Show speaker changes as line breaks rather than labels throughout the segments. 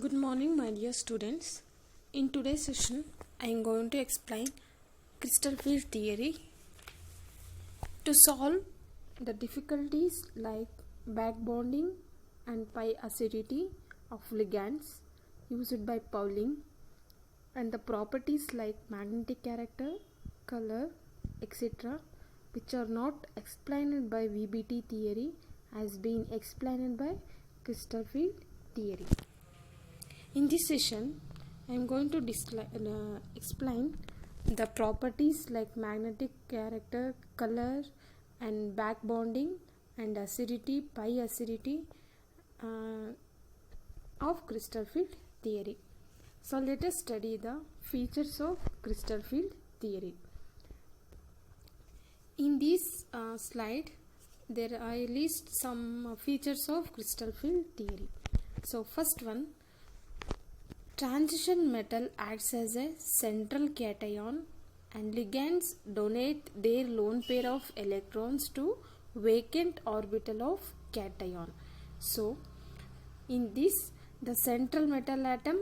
Good morning, my dear students. In today's session, I am going to explain crystal field theory. To solve the difficulties like back bonding and pi acidity of ligands used by Pauling, and the properties like magnetic character, color, etc., which are not explained by VBT theory, has been explained by crystal field theory. In this session, I am going to explain the properties like magnetic character, color, and back bonding and acidity, pi acidity of crystal field theory. So let us study the features of crystal field theory. In this slide, there I list some features of crystal field theory. So first one, transition metal acts as a central cation and ligands donate their lone pair of electrons to vacant orbital of cation. So in this, the central metal atom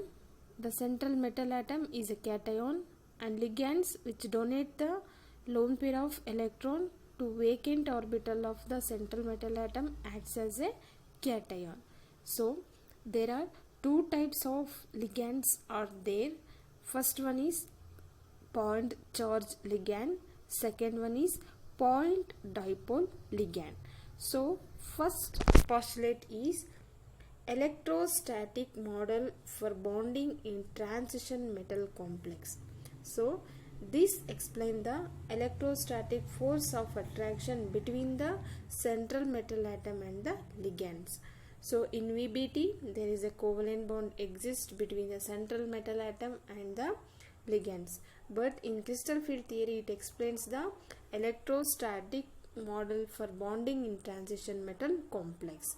is a cation, and ligands which donate the lone pair of electron to vacant orbital of the central metal atom acts as a cation. So there are two types of ligands are there. First one is point charge ligand, second one is point dipole ligand. So first postulate is electrostatic model for bonding in transition metal complex. So this explains the electrostatic force of attraction between the central metal atom and the ligands. So in VBT, there is a covalent bond exists between the central metal atom and the ligands. But in crystal field theory, it explains the electrostatic model for bonding in transition metal complex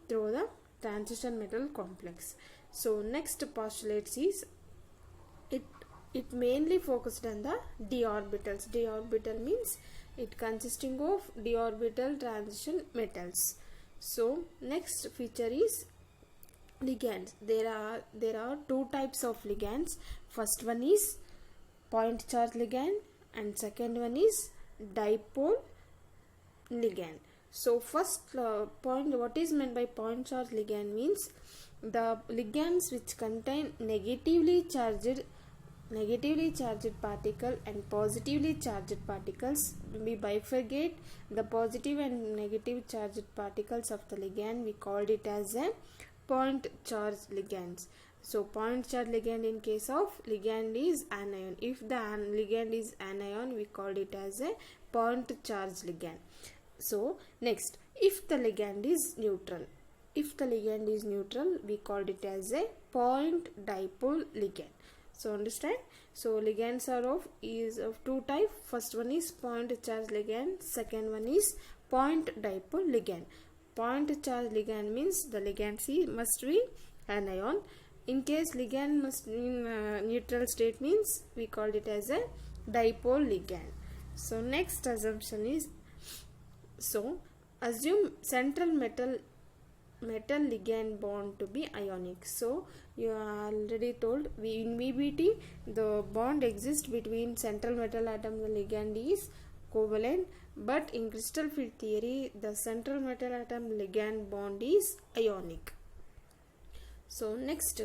through the transition metal complex. So next postulates is it mainly focused on the d orbitals. D orbital means it consisting of d orbital transition metals. So next feature is ligands. There are two types of ligands. First one is point charge ligand and second one is dipole ligand. So first point, what is meant by point charge ligand means the ligands which contain negatively charged particle and positively charged particles. We bifurcate the positive and negative charged particles of the ligand. We called it as a point charge ligands. So point charge ligand in case of ligand is anion. If the ligand is anion, we called it as a point charge ligand. So next, if the ligand is neutral, we called it as a point dipole ligand. So understand. So ligands are of two types. First one is point charge ligand. Second one is point dipole ligand. Point charge ligand means the ligand C must be anion. In case ligand must be in neutral state means we called it as a dipole ligand. So next assumption is, so assume central metal ligand bond to be ionic. So you already told in VBT the bond exists between central metal atom and ligand is covalent, but in crystal field theory the central metal atom ligand bond is ionic. So next,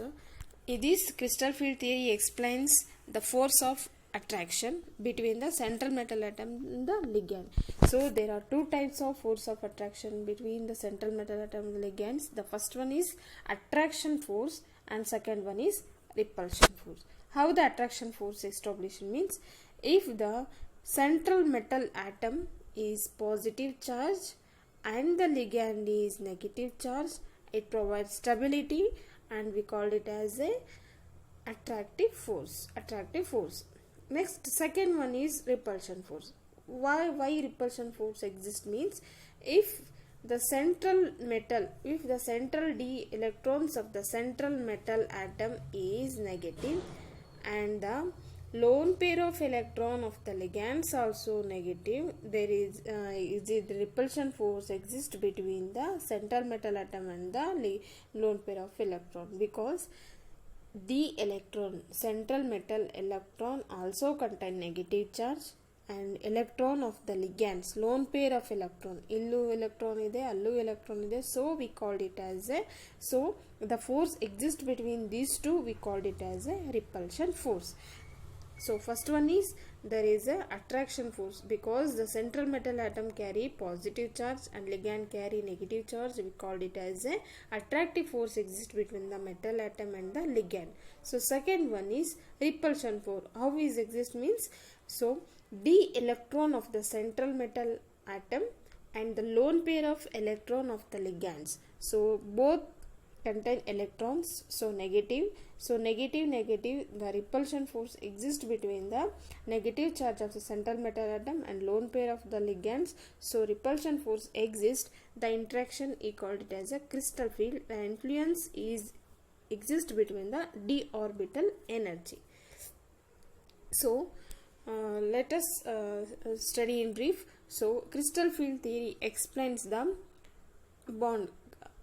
this crystal field theory explains the force of attraction between the central metal atom and the ligand. So there are two types of force of attraction between the central metal atom and the ligands. The first one is attraction force and second one is repulsion force. How the attraction force established means, if the central metal atom is positive charge and the ligand is negative charge, it provides stability and we called it as a attractive force. Next, second one is repulsion force. Why repulsion force exists means, if the central d electrons of the central metal atom is negative and the lone pair of electron of the ligands also negative. There is the repulsion force exists between the central metal atom and the lone pair of electron, because the central metal electron also contain negative charge, and electron of the ligands, lone pair of electron, illu electron ide, allu electron ide, so we called it as a, so the force exists between these two, we called it as a repulsion force. So first one is there is a attraction force, because the central metal atom carry positive charge and ligand carry negative charge, we called it as a attractive force exists between the metal atom and the ligand. So second one is repulsion force. How is exist means, so the electron of the central metal atom and the lone pair of electron of the ligands, so both contain electrons, so negative, so negative, the repulsion force exists between the negative charge of the central metal atom and lone pair of the ligands, so repulsion force exists. The interaction is called it as a crystal field. The influence is exists between the d orbital energy. So let us study in brief. So crystal field theory explains the bond,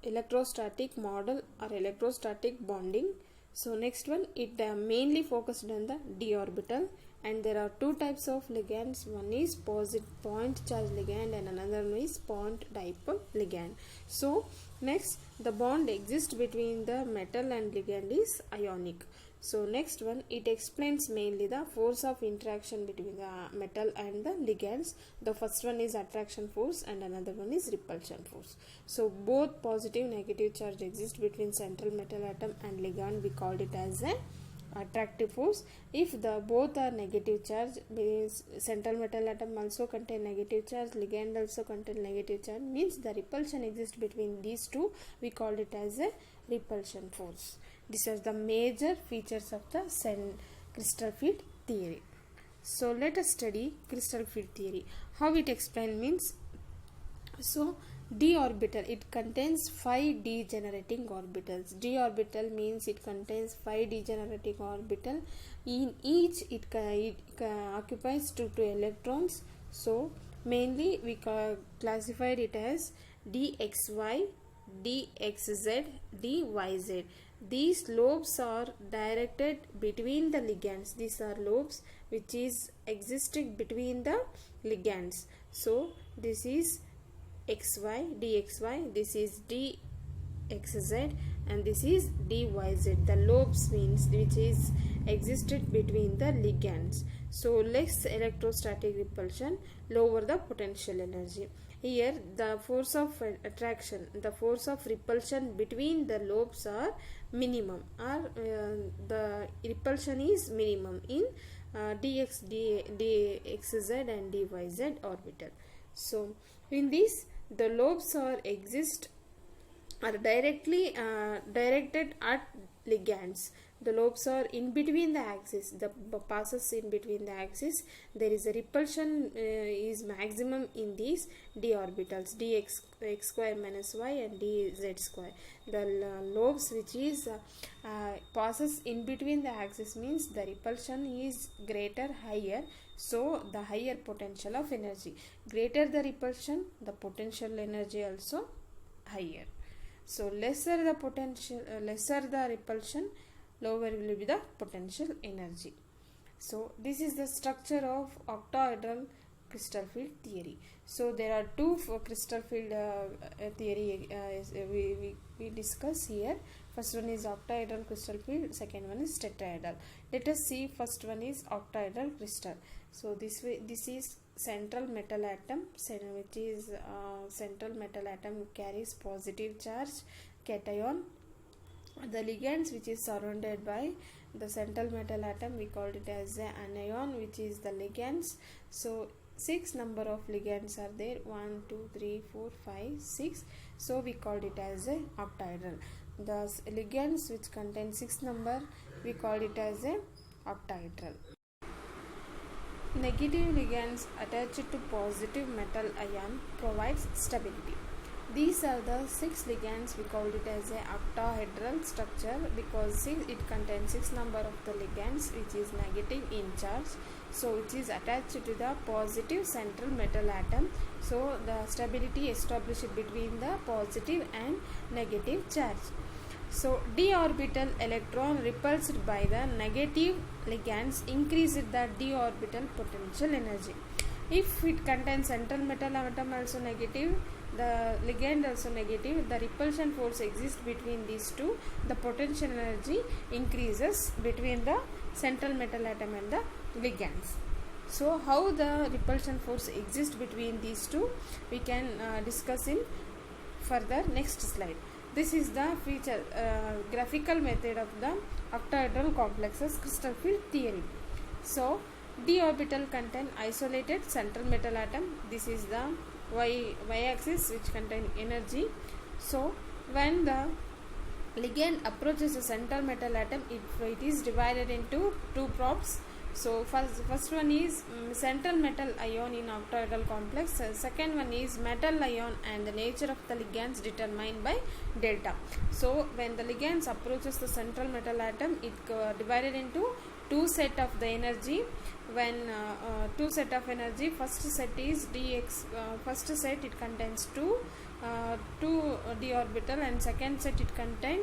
electrostatic model or electrostatic bonding. So next one, it mainly focused on the d orbital, and there are two types of ligands. One is point charge ligand and another one is point dipole ligand. So next, the bond exists between the metal and ligand is ionic. So next one, it explains mainly the force of interaction between the metal and the ligands. The first one is attraction force and another one is repulsion force. So both positive negative charge exist between central metal atom and ligand, we called it as a attractive force. If the both are negative charge, means central metal atom also contain negative charge, ligand also contain negative charge, means the repulsion exists between these two, we called it as a repulsion force. These are the major features of the crystal field theory. So let us study crystal field theory. How it explained means, so d orbital, it contains 5 degenerating orbitals. D orbital means it contains 5 degenerating orbital. In each it occupies 2 electrons. So mainly we classified it as dxy, dxz, dyz. These lobes are directed between the ligands. These are lobes which is existing between the ligands. So this is xy, dxy, this is dxz, and this is dyz. The lobes means which is existed between the ligands. So less electrostatic repulsion, lower the potential energy. Here the force of attraction, the force of repulsion between the lobes are minimum, or the repulsion is minimum in dxz and dyz orbital. So in this, the lobes are directly directed at ligands. The lobes are in between the axis, the passes in between the axis. There is a repulsion is maximum in these d orbitals, dx square minus y and dz square. The lobes which is passes in between the axis means the repulsion is greater, higher. So the higher potential of energy, greater the repulsion, the potential energy also higher. So lesser the potential, lesser the repulsion, lower will be the potential energy. So this is the structure of octahedral crystal field theory. So there are two crystal field theory we discuss here. First one is octahedral crystal field, second one is tetrahedral. Let us see, first one is octahedral crystal. So this is central metal atom, which is central metal atom carries positive charge, cation. The ligands which is surrounded by the central metal atom, we called it as an anion, which is the ligands. So 6 number of ligands are there, 1 2 3 4 5 6. So we called it as a octahedral. The ligands which contain 6 number, we called it as a octahedral. Negative ligands attached to positive metal ion provides stability. These are the 6 ligands. We called it as a octahedral structure because it contains 6 number of the ligands which is negative in charge. So it is attached to the positive central metal atom. So the stability established between the positive and negative charge. So d orbital electron repulsed by the negative ligands increased the d orbital potential energy. If it contains central metal atom also negative, the ligand also negative, the repulsion force exists between these two, the potential energy increases between the central metal atom and the ligands. So how the repulsion force exists between these two, we can discuss in further next slide. This is the feature graphical method of the octahedral complexes crystal field theory. So d orbital contain isolated central metal atom. This is the y-axis which contain energy. So when the ligand approaches the central metal atom, it is divided into two probes. So first one is central metal ion in octahedral complex. Second one is metal ion, and the nature of the ligands determined by delta. So when the ligands approaches the central metal atom, it divided into two set of the energy. When two set of energy, first set is dx, first set it contains two d orbital, and second set it contain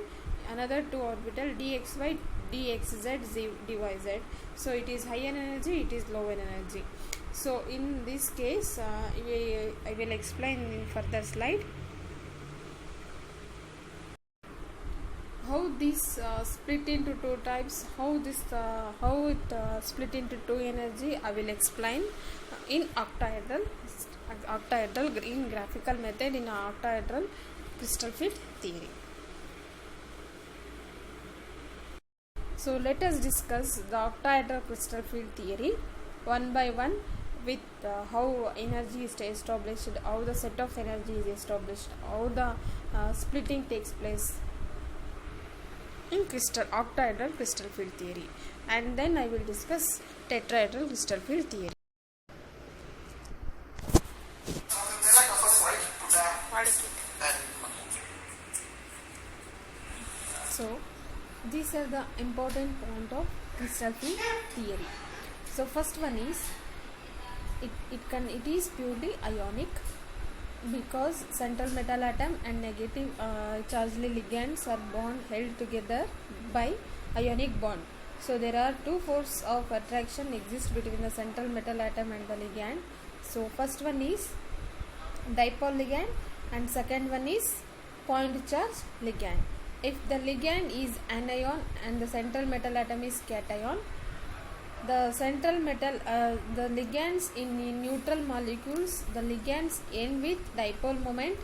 another 2 orbital dxy, dxz, dyz. So it is higher energy, it is lower energy. So in this case I will explain in further slide how this split into two types, how it split into two energy. I will explain in octahedral in graphical method in octahedral crystal field theory. So let us discuss the octahedral crystal field theory one by one with how energy is established, how the set of energy is established, how the splitting takes place in octahedral crystal field theory, and then I will discuss tetrahedral crystal field theory. So these are the important point of crystal field theory. So first one is it is purely ionic because central metal atom and negative charged ligands are held together by ionic bond. So there are two forces of attraction exist between the central metal atom and the ligand. So first one is dipole ligand and second one is point charge ligand. If the ligand is anion and the central metal atom is cation, the central metal the ligands in neutral molecules, the ligands end with dipole moment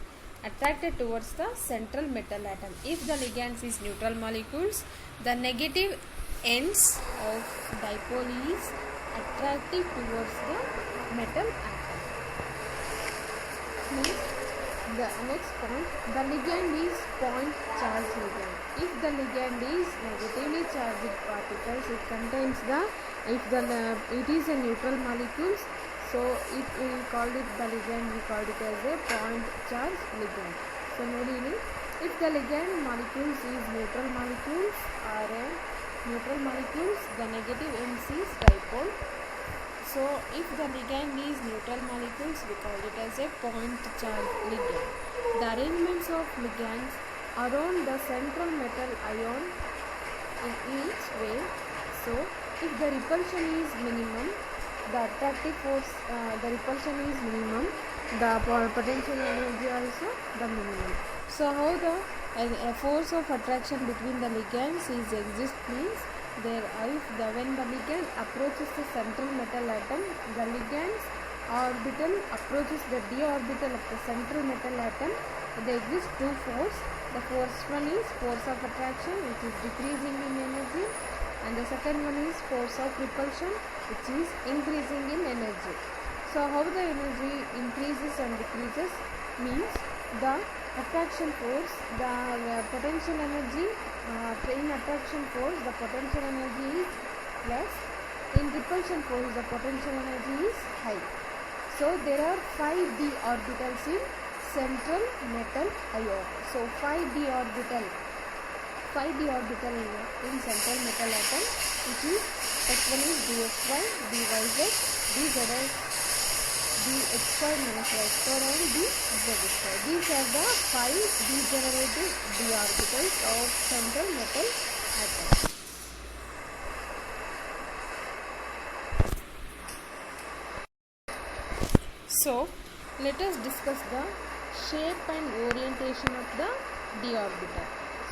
attracted towards the central metal atom. If the ligands is neutral molecules, the negative ends of dipole is attractive towards the metal atom. The next point, the ligand is point charge ligand. If the ligand is negatively charged particles, it contains it is a neutral molecules, so we called it the ligand, we called it as a point charge ligand. So ನೋಡಿ, if the ligand molecules is neutral molecules or neutral molecules, the negative ends is dipole. So if the ligand is neutral molecules, we call it as a point charge ligand. The arrangements of ligands around the central metal ion in each way. So if the repulsion is minimum, the attractive force, the repulsion is minimum, the potential energy also the minimum. So how the force of attraction between the ligands is exist means when the ligand approaches the central metal atom, the ligand's orbital approaches the d orbital of the central metal atom. There exist two forces. The first one is force of attraction, which is decreasing in energy, and the second one is force of repulsion, which is increasing in energy. So how the energy increases and decreases means the attraction force, the potential energy, in attraction force the potential energy is less, in repulsion force the potential energy is high. So there are 5 d orbitals in central metal ion. So 5d orbital in central metal atom, which is first one is dxy, dyz, dzx, dx square minus y square and dz square. These are the 5 degenerating d orbitals of central metal atom. So let us discuss the shape and orientation of the d orbital.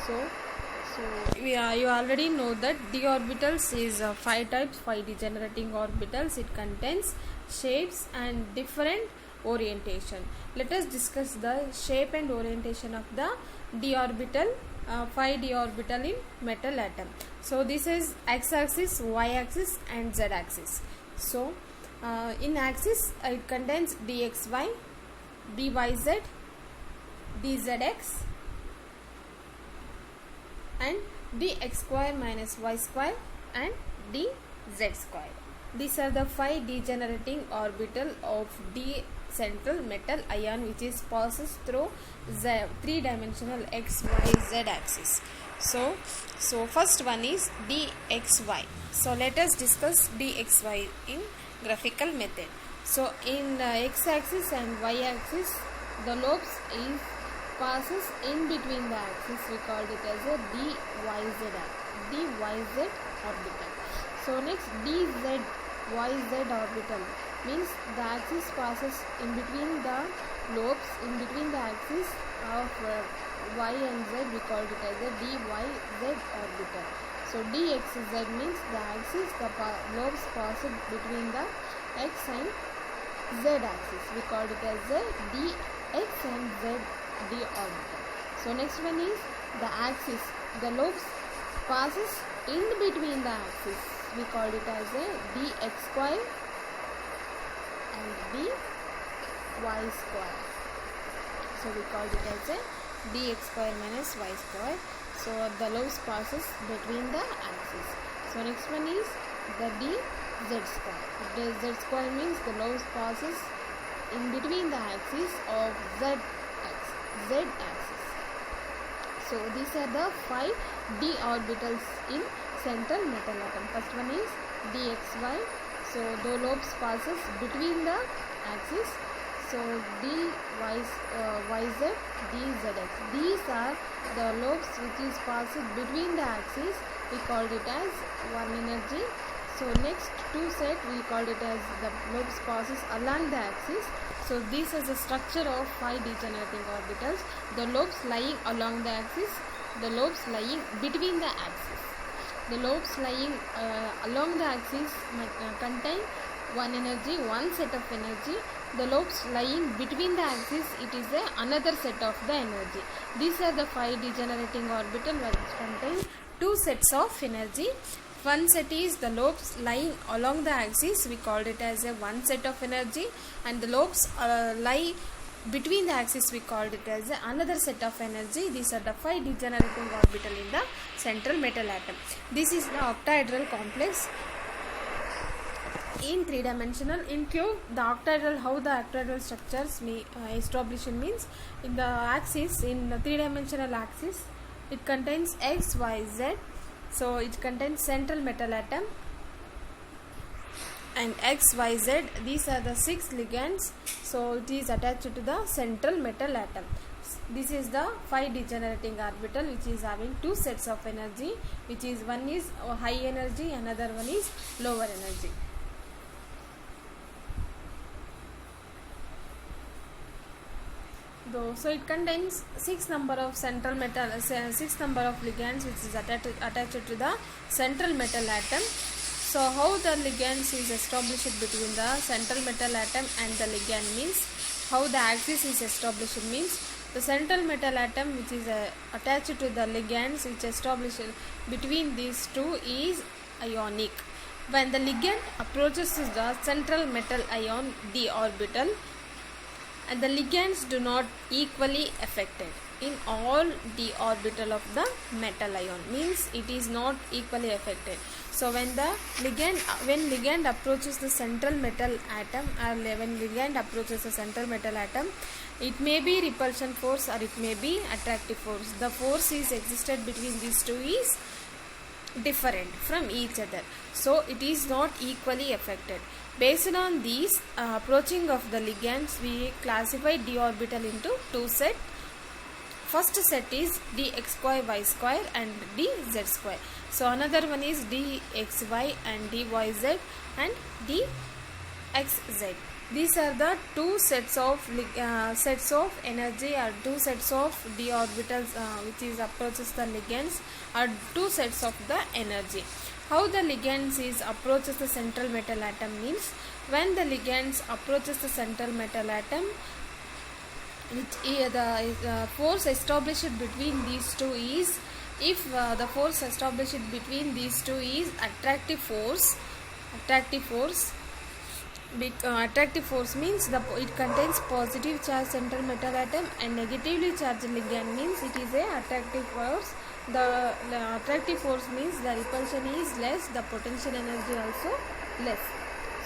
So you already know that d orbitals is 5 types, 5 degenerating orbitals. It contains shapes and different orientation. Let us discuss the shape and orientation of the d orbital, 5d orbital in metal atom. So this is x-axis, y-axis and z-axis. So in axis it contains dxy, dyz, dzx and dx square minus y square and dz square. These are the 5 degenerating orbital of d central metal ion, which is passes through three-dimensional x, y, z axis. So first one is dxy. So let us discuss dxy in graphical method. So in x-axis and y-axis, the lobes passes in between the axis. We called it as a dyz orbital. So next dzyz orbital means the axis passes in between the lobes, in between the axis of y and z. We called it as a dyz orbital. So dxz means the axis, the lobes pass between the x and z axis. We called it as a dx and z d orbital. So next one is the axis, the lobes passes in between the axis. We called it as a dx square and dy square. So we called it as a dx square minus y square. So the lobes passes between the axis. So next one is the dz square. The z square means the lobes passes in between the axis of z axis. So these are the 5 d orbitals in central metal atom. First one is dxy. So the lobes passes between the axis. So dyz, dzx. These are the lobes which is passed between the axis. We called it as one energy. So next two set we called it as the lobes passes along the axis. So this is the structure of 5 degenerating orbitals. The lobes lying along the axis, the lobes lying between the axis. The lobes lying along the axis contain one energy, one set of energy. The lobes lying between the axis, it is another set of the energy. These are the 5 degenerating orbitals which contain two sets of energy. One set is the lobes lying along the axis. We called it as a one set of energy, and the lobes lie between the axis. We called it as another set of energy. These are the 5 degenerating orbital in the central metal atom. This is the octahedral complex in 3-dimensional. In cube, the octahedral, how the octahedral structures may established means in the axis, in the 3-dimensional axis, it contains x, y, z. So it contains central metal atom and x, y, z. These are the 6 ligands. So it is attached to the central metal atom. This is the 5 degenerating orbital which is having two sets of energy, which is one is high energy, another one is lower energy. So it contains 6 number of central metal, 6 number of ligands which is attached to the central metal atom. So how the ligands is established between the central metal atom and the ligand means, how the axis is established means, the central metal atom which is attached to the ligands which established between these two is ionic. When the ligand approaches the central metal ion d orbital, and the ligands do not equally affected. in all d orbital of the metal ion, means it is not equally affected. So when ligand approaches the central metal atom, or when ligand approaches the central metal atom, it may be repulsion force or it may be attractive force. The force is existed between these two is different from each other, so it is not equally affected. Based on these approaching of the ligands, we classify d orbital into two sets. First set is dx square y square and dz square. So another one is dxy and dyz and dxz. These are the two sets of energy, or two sets of d orbitals which is approaches the ligands, or two sets of the energy. How the ligands is approaches the central metal atom means, when the ligands approaches the central metal atom, which the force established between these two is, if the force established between these two is attractive force means it contains positive charge central metal atom, and negatively charged ligand means it is a attractive force. The attractive force means the repulsion is less, the potential energy also less.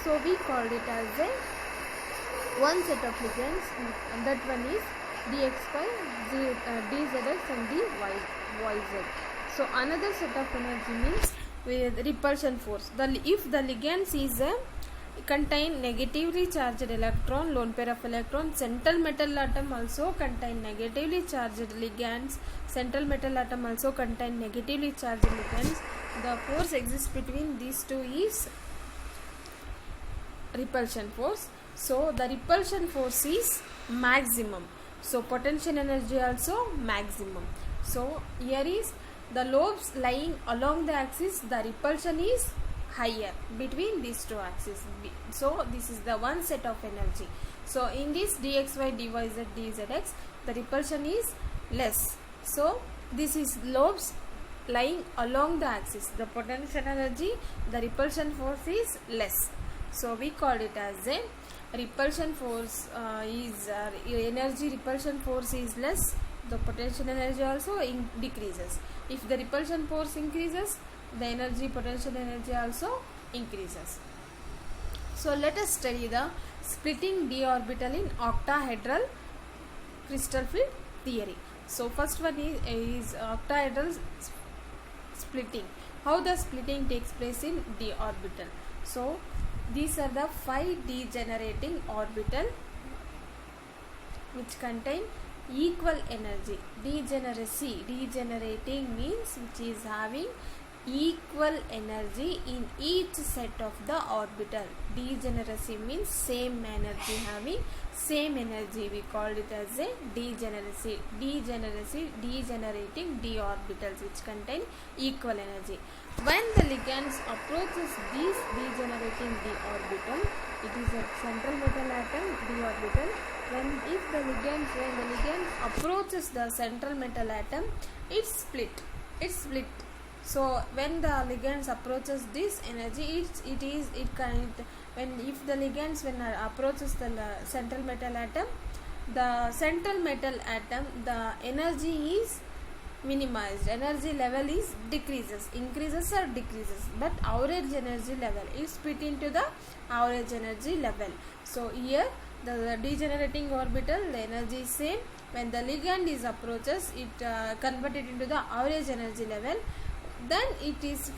So we called it as a one set of ligands, and that one is dxy, dzx and dyz. So another set of energy means with repulsion force. If the ligands is contain negatively charged electron, lone pair of electron, central metal atom also contain negatively charged ligands, central metal atom also contain negatively charged ligands, the force exists between these two is repulsion force. So the repulsion force is maximum, so potential energy also maximum. So here is the lobes lying along the axis, the repulsion is higher between these two axes. So this is the one set of energy. So in this dxy, dyz, dzx, the repulsion is less. So this is lobes lying along the axis. The potential energy, the repulsion force is less. So we called it as a repulsion force energy repulsion force is less, the potential energy also decreases. If the repulsion force increases, the energy potential energy also increases. So let us study the splitting d orbital in octahedral crystal field theory. So first one is octahedral splitting. How the splitting takes place in d orbital. So these are the 5 degenerating orbital which contain equal energy. Degenerating means which is having equal energy in each set of the orbital. Degeneracy means same energy, having same energy. We called it as a degeneracy. Degenerating d orbitals which contain equal energy. When the ligands approaches these degenerating d orbital, it is a central metal atom d orbital. When the ligand approaches the central metal atom, it split. So when the ligands approaches this energy, if the ligands approaches the central metal atom, the energy is minimized, energy level is increases or decreases, but average energy level is split into the average energy level. So here the degenerating orbital, the energy is same. When the ligand is approaches, it converted into the average energy level. Then it is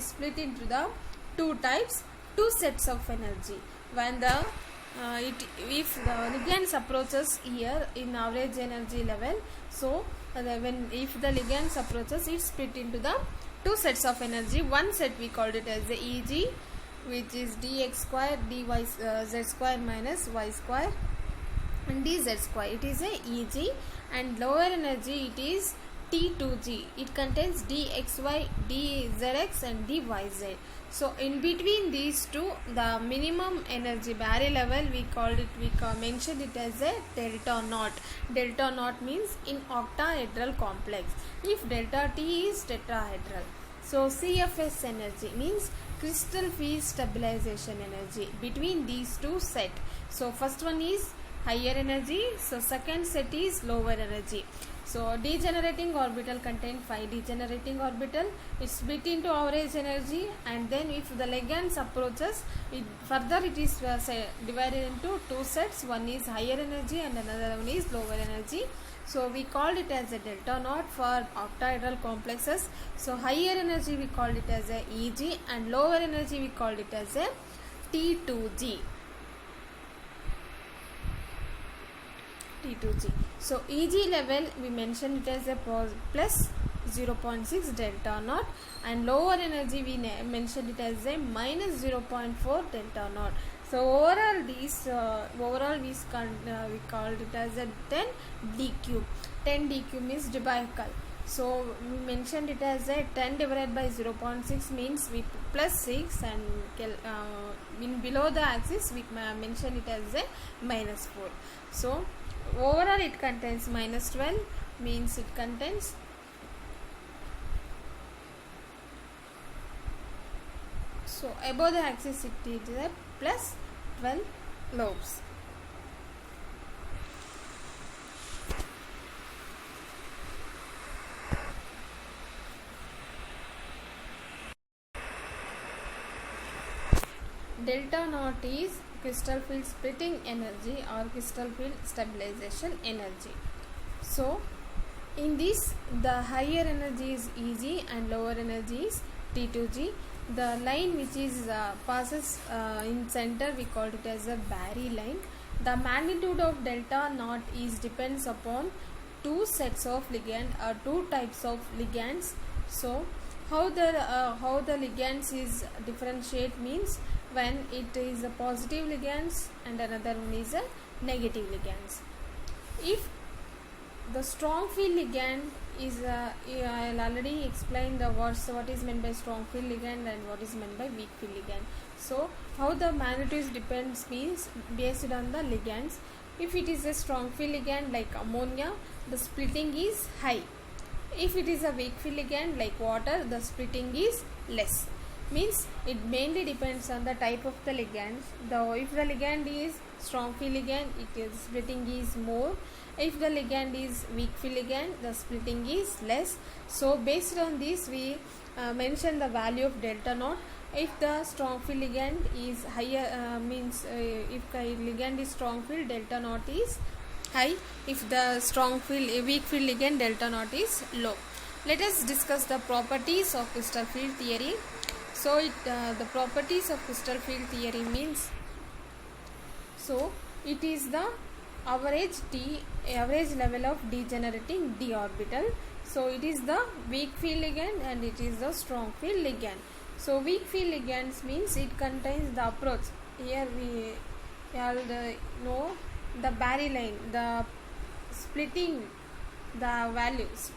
split into the two sets of energy. When if the ligands approaches here in average energy level, so if the ligands approaches, it split into the two sets of energy. One set we called it as the Eg, which is dx square dy z square minus y square and dz square. It is a Eg, and lower energy it is T2G. It contains dxy, dzx and dyz. So in between these two, the minimum energy Barry level we mentioned it as a delta naught. Delta naught means in octahedral complex. If delta T is tetrahedral. So CFS energy means crystal field stabilization energy between these two sets. So first one is higher energy, so second set is lower energy. So degenerating orbital contain 5 degenerating orbital. It's split into average energy, and then if the ligands approaches it further, it is divided into two sets. One is higher energy and another one is lower energy. So we called it as a delta naught for octahedral complexes. So higher energy we called it as a EG, and lower energy we called it as a T2G. T2G. So EG level we mentioned it as a plus 0.6 delta naught, and lower energy we mentioned it as a minus 0.4 delta naught. So overall these we called it as a 10 d cube. 10 d cube means Debye. So we mentioned it as a 10 divided by 0.6 means we plus 6, and in below the axis we mention it as a minus 4. So overall it contains minus 12 means it contains so above the axis it is a plus 12 lobes. Delta naught is crystal field splitting energy or crystal field stabilization energy. So in this, the higher energy is EG and lower energy is T2G. The line which is passes in center, we called it as a Barry line. The magnitude of delta naught is depends upon two sets of ligand or two types of ligands. So how the ligands is differentiate means when it is a positive ligands and another one is a negative ligands. If the strong field ligand is I'll already explain the what is meant by strong field ligand and what is meant by weak field ligand. So how the magnitude depends means based on the ligands. If it is a strong field ligand like ammonia, the splitting is high. If it is a weak field ligand like water, the splitting is less. Means it mainly depends on the type of the ligand. If the ligand is strong field ligand, splitting is more. If the ligand is weak field ligand, the splitting is less. So based on this we mention the value of delta naught. If the strong field ligand is higher if the ligand is strong field, delta naught is high. If the weak field ligand, delta naught is low. Let us discuss the properties of crystal field theory. So the properties of crystal field theory means, so it is the average level of degenerating d orbital. So it is the weak field ligand and it is the strong field ligand. So weak field ligands means it contains the approach. Here we know the Barry line, the splitting, the values.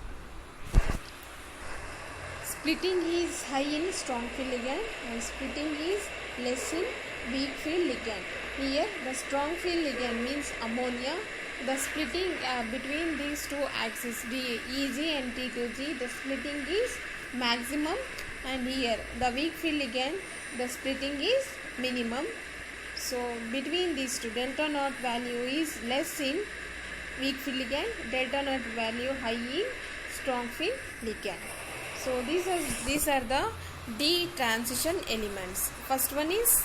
Splitting is high in strong field ligand and splitting is less in weak field ligand. Here the strong field ligand means ammonia. The splitting between these two axes, the EG and T2G, the splitting is maximum, and here the weak field ligand, the splitting is minimum. So between these two, delta naught value is less in weak field ligand, delta naught value high in strong field ligand. So these are the D transition elements. First one is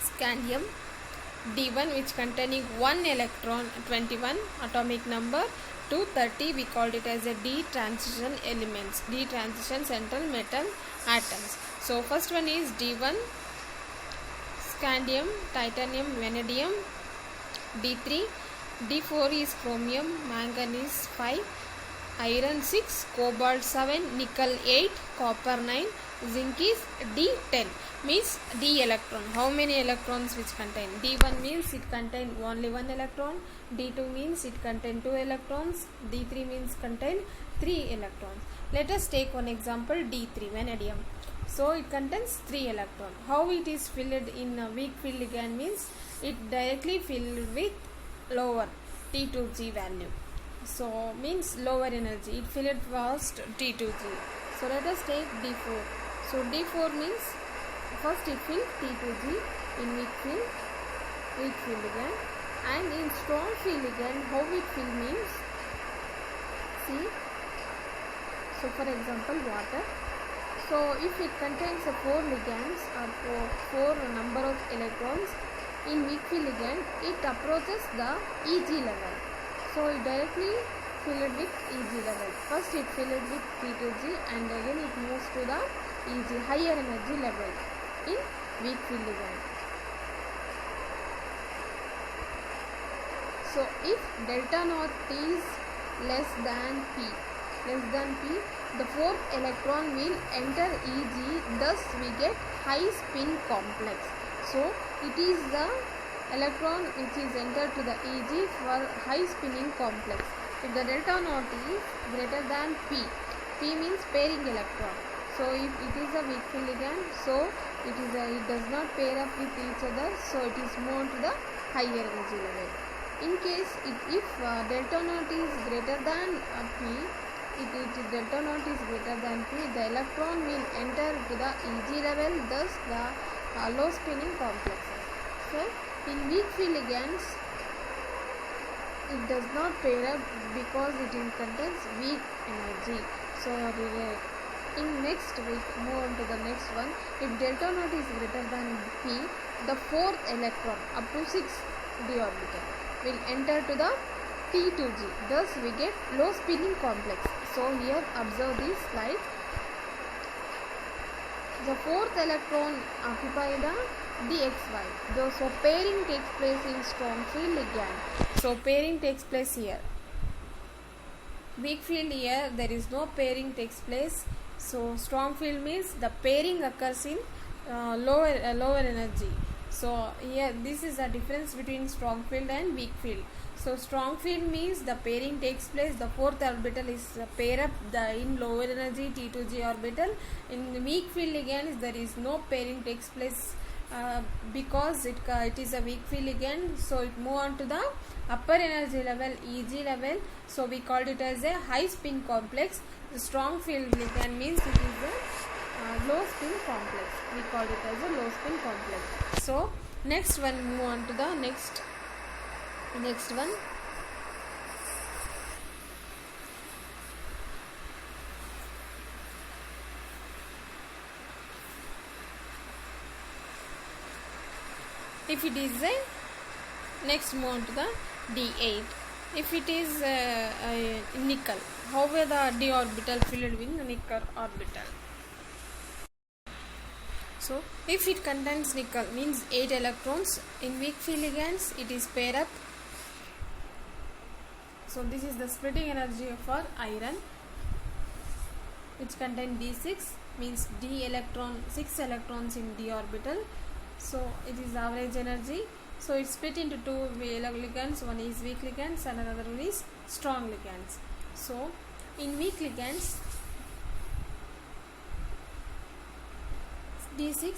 scandium D1, which containing 1 electron, 21 atomic number, 230 we called it as a D transition elements, D transition central metal atoms. So first one is D1 scandium, titanium, vanadium. D3, D4 is chromium, manganese 5, iron 6, cobalt 7, nickel 8, copper 9, zinc is D10, means D electron. How many electrons which contain? D1 means it contain only 1 electron, D2 means it contain 2 electrons, D3 means contain 3 electrons. Let us take one example, D3 vanadium. So it contains 3 electrons. How it is filled in a weak field ligand means it directly filled with lower T2G value. So means lower energy. It filled first T2G. So let us take D4. So D4 means first it filled T2G in weak field ligand, and in strong field ligand how it fill means see. So for example, water. So if it contains 4 ligands or 4 number of electrons in weak field ligand, it approaches the Eg level. So it directly filled with Eg level. First it filled with T2G and again it moves to the Eg, higher energy level in weak field ligand. So if delta naught is less than P, the fourth electron will enter Eg, thus we get high spin complex. So it is the electron which is entered to the Eg for high spinning complex. If the delta naught is greater than P means pairing electron. So if it is a weak field ligand, so it does not pair up with each other, so it is moved to the higher energy level. In case if delta naught is greater than P, delta naught is greater than P, the electron will enter to the Eg level, thus the low spinning complexes. So in weak field ligands, it does not pair up because it contains weak energy. So in next we move on to the next one. If delta naught is greater than P, the fourth electron up to 6 d orbital will enter to the T2G. Thus we get low spinning complex. So here observe this slide. The fourth electron occupy the dxy. So pairing takes place in strong field ligand. So pairing takes place here. Weak field here there is no pairing takes place. So strong field means the pairing occurs in lower energy. So here this is the difference between strong field and weak field. So strong field means the pairing takes place, the fourth orbital is pair up in lower energy T2G orbital. In weak field ligand there is no pairing takes place because it is a weak field ligand, so it move on to the upper energy level, Eg level. So we called it as a high spin complex. The strong field ligand means it is a low spin complex. We called it as a low spin complex. So next one, move on to the next one. If it is a next, move on to the D8. If it is nickel, how will the d orbital filled with the nickel orbital? So if it contains nickel means 8 electrons. In weak field ligands it is pair up. So this is the splitting energy for iron, which contain D6 means 6 electrons in d orbital. So it is average energy. So it's split into 2 ligands. One is weak ligands and another one is strong ligands. So in weak ligands, D6,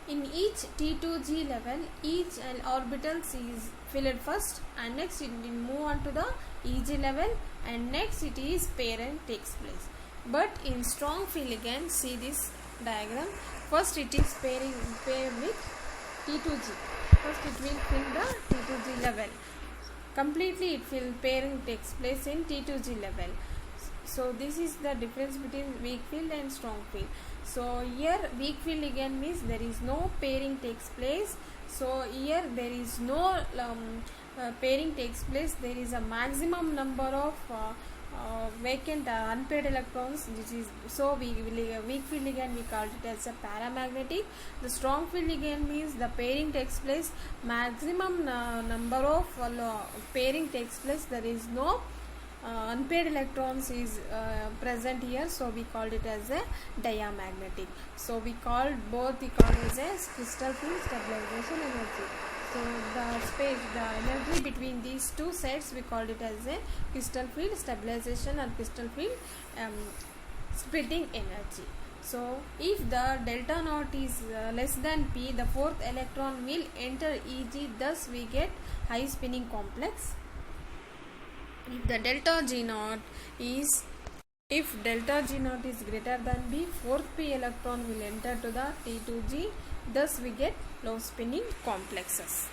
in each T2G level, each orbital is filled first, and next it will move on to the Eg level, and next it is pairing takes place. But in strong field ligand, see this diagram. First it is pair with T2G. First it will fill the T2G level. Completely it will pairing takes place in T2G level. So this is the difference between weak field and strong field. So here weak field ligand means there is no pairing takes place. So here there is no pairing takes place. There is a maximum number of vacant unpaired electrons, which is so weak field ligand we called it as a paramagnetic. The strong field ligand means the pairing takes place, maximum number of pairing takes place. There is no unpaired electrons is present here, so we called it as a diamagnetic. So we called both as a crystal field stabilization energy. So the energy between these two sets we called it as a crystal field stabilization or crystal field splitting energy. So if the delta naught is less than P, the fourth electron will enter Eg, thus we get high spinning complex. If the delta G naught is greater than B, fourth P electron will enter to the T2G, thus we get low spinning complexes.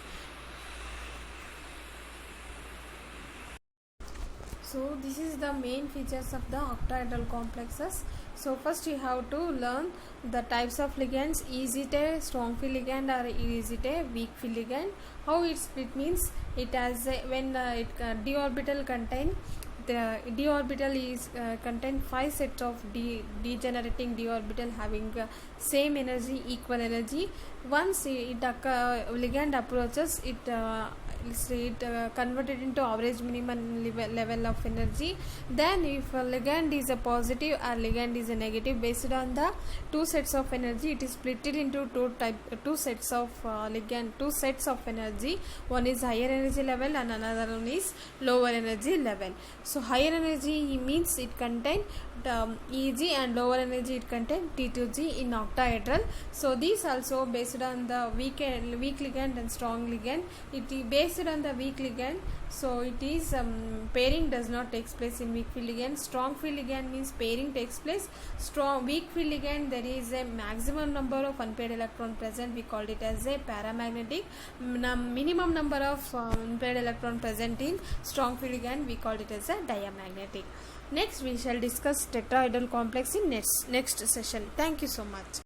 So this is the main features of the octahedral complexes. So first you have to learn the types of ligands. Is it a strong field ligand or is it a weak field ligand? How it split means it has a, when d orbital contain, the d orbital is contain 5 sets of degenerating d orbital having same energy, equal energy. Once ligand approaches it, converted into average minimum level of energy. Then if a ligand is a positive or ligand is a negative, based on the two sets of energy, it is split into two sets of ligand, two sets of energy. One is higher energy level and another one is lower energy level. So higher energy means it contain Eg, and lower energy it contain T2G in octahedral. So these also based on the weak ligand and strong ligand. It is based on the weak ligand, so it is pairing does not takes place in weak field ligand. Strong field ligand means pairing takes place. Weak field ligand, there is a maximum number of unpaired electron present, we called it as a paramagnetic. Minimum number of unpaired electron present in strong field ligand, we called it as a diamagnetic. Next we shall discuss tetrahedral complex in next session. Thank you so much.